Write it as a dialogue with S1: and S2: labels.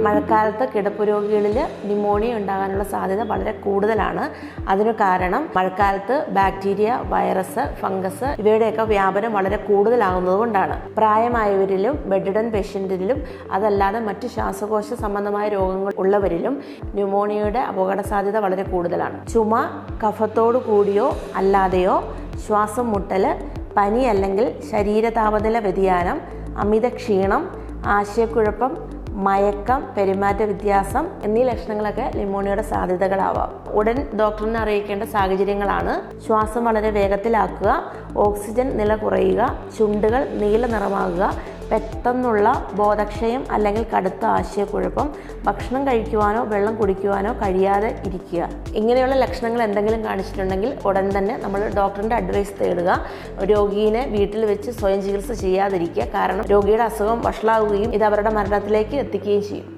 S1: മഴക്കാലത്ത് കിടപ്പ് രോഗികളിൽ ന്യൂമോണിയ ഉണ്ടാകാനുള്ള സാധ്യത വളരെ കൂടുതലാണ്. അതിനു കാരണം മഴക്കാലത്ത് ബാക്ടീരിയ, വൈറസ്, ഫംഗസ് ഇവയുടെയൊക്കെ വ്യാപനം വളരെ കൂടുതലാകുന്നത് കൊണ്ടാണ്. പ്രായമായവരിലും ബെഡ്രിഡൻ പേഷ്യൻറ്റിലും അതല്ലാതെ മറ്റ് ശ്വാസകോശ സംബന്ധമായ രോഗങ്ങൾ ഉള്ളവരിലും ന്യൂമോണിയയുടെ അപകട സാധ്യത വളരെ കൂടുതലാണ്. ചുമ, കഫത്തോടു കൂടിയോ അല്ലാതെയോ ശ്വാസം മുട്ടൽ, പനി അല്ലെങ്കിൽ ശരീര താപനില വ്യതിയാനം, അമിത ക്ഷീണം, ആശയക്കുഴപ്പം, മയക്കം, പെരുമാറ്റ വ്യത്യാസം എന്നീ ലക്ഷണങ്ങളൊക്കെ ന്യൂമോണിയയുടെ സാധ്യതകളാവാം. ഉടൻ ഡോക്ടറിനെ അറിയിക്കേണ്ട സാഹചര്യങ്ങളാണ്: ശ്വാസം വളരെ വേഗത്തിലാക്കുക, ഓക്സിജൻ നില കുറയുക, ചുണ്ടുകൾ നീല നിറമാകുക, പെട്ടെന്നുള്ള ബോധക്ഷയം അല്ലെങ്കിൽ കടുത്ത ആശയക്കുഴപ്പം, ഭക്ഷണം കഴിക്കുവാനോ വെള്ളം കുടിക്കുവാനോ കഴിയാതെ ഇരിക്കുക. ഇങ്ങനെയുള്ള ലക്ഷണങ്ങൾ എന്തെങ്കിലും കാണിച്ചിട്ടുണ്ടെങ്കിൽ ഉടൻ തന്നെ നമ്മൾ ഡോക്ടറിൻ്റെ അഡ്വൈസ് തേടുക. രോഗീനെ വീട്ടിൽ വെച്ച് സ്വയം ചികിത്സ ചെയ്യാതിരിക്കുക. കാരണം രോഗിയുടെ അസുഖം വഷളാവുകയും ഇത് അവരുടെ മരണത്തിലേക്ക് എത്തിക്കുകയും ചെയ്യും.